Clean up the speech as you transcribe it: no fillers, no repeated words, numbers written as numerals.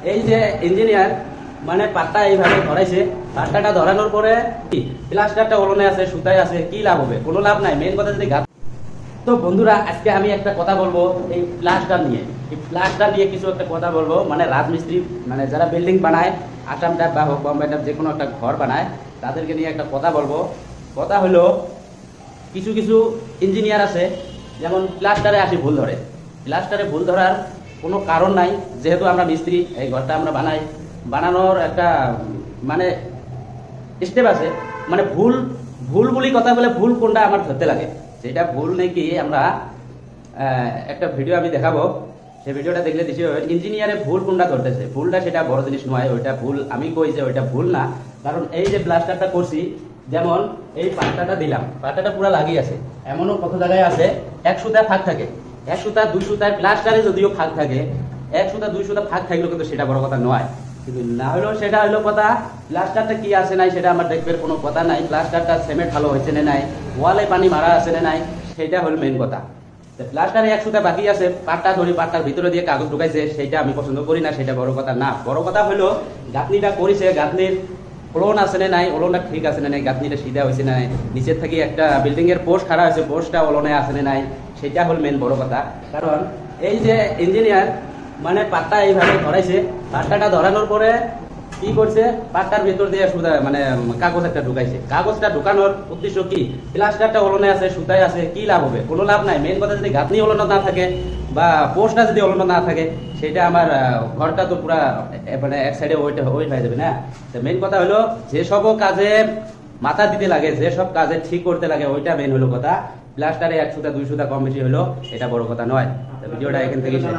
এই যে ইঞ্জিনিয়ার মানে পাট্টা এইভাবে ধরাইছে, পাট্টাটা ধরানোর পরে প্লাস্টারটা ওলনে আছে, সুতায় আছে, কি লাভ হবে? কোনো লাভ নাই। মেইন কথা যদি তো বন্ধুরা, আজকে আমি একটা কথা বলবো এই প্লাস্টার নিয়ে। এই প্লাস্টার নিয়ে কিছু একটা কথা বলবো, মানে রাজমিস্ত্রি, মানে যারা বিল্ডিং বানায়, আসাম টাইপ বা হোক বম্বে টাইপ যে কোনো একটা ঘর বানায়, তাদেরকে নিয়ে একটা কথা বলবো। কথা হলো, কিছু কিছু ইঞ্জিনিয়ার আছে যেমন প্লাস্টারে আসি ভুল ধরে। প্লাস্টারে ভুল ধরার কোনো কারণ নাই, যেহেতু আমরা মিস্ত্রি, এই ঘরটা আমরা বানাই, বানানোর একটা মানে স্টেপ আছে। মানে ভুল ভুল বলি কথা বলে, ভুল কোনটা আমার ধরতে লাগে, সেটা ভুল নাকি আমরা একটা ভিডিও আমি দেখাবো, সেই ভিডিওটা দেখলে দিছি ইঞ্জিনিয়ারে ভুল কোনটা ধরতেছে। ভুলটা সেটা বড় জিনিস নয়, ওইটা ভুল আমি কই যে ওইটা ভুল না। কারণ এই যে প্লাস্টারটা করছি, যেমন এই পাট্টাটা দিলাম, পাট্টাটা পুরো লাগিয়ে আছে, এমনও কত জায়গায় আছে এক সুতায় ফাঁক থাকে, এক সুতা দুই সুতায় প্লাস্টারে যদিও ফাঁক থাকে, এক সুতা দুই সুতা ফাঁক থাকলেও কিন্তু সেটা বড় কথা নয়। কিন্তু না হলেও সেটা হলো কথা, প্লাস্টারটা কি আছে নাই সেটা আমার দেখবার কোনো কথা নাই। প্লাস্টারটা সিমেন্ট ভালো হয়েছে না নাই, ওয়ালে পানি মারা আছে না নাই, সেটা হলো মেন কথা। প্লাস্টারে এক সুতা বাকি আছে, পাট্টা ধরি, পাট্টার ভিতরে দিয়ে কাগজ ঢুকাইছে, সেটা আমি পছন্দ করি না, সেটা বড় কথা না। বড় কথা হলো গাঁথনিটা করেছে, গাঁথনির ওলন আছে না নাই, ওলনটা ঠিক আছে না নাই, গাঁথনিটা সিধা হয়েছে না নাই, নিচের থেকে একটা বিল্ডিং এর পোস্ট খাড়া হয়েছে, পোস্টটা ওলনে আছে না নাই, সেটা হল মেন বড় কথা। কারণ এই যে ইঞ্জিনিয়ার মানে পাট্টা এইভাবে ধরাইছে, পাট্টাটা ধরানোর পরে কি করছে, পাট্টার ভিতর দিয়ে সুতা মানে কাগজ একটা ঢুকাইছে। কাগজটা ঢুকানোর উদ্দেশ্য কি? প্লাস্টারটা ওলনে আছে, সুতায় আছে, কি লাভ হবে? কোনো লাভ নাই। মেন কথা, যদি গাঁথনি ওলনো না থাকে বা পোস্টটা যদি ওলনো না থাকে, সেটা আমার ঘরটা তো পুরা মানে এক সাইডে ওই হয়ে যাবে না। তো মেন কথা হলো, যেসব কাজে মাথা দিতে লাগে, যেসব কাজে ঠিক করতে লাগে, ওইটা মেন হলো কথা। প্লাস্টারে এক সুতা দুই সুতা কম বেশি হলো, এটা বড় কথা নয়। ভিডিওটা এখান থেকে শেষ।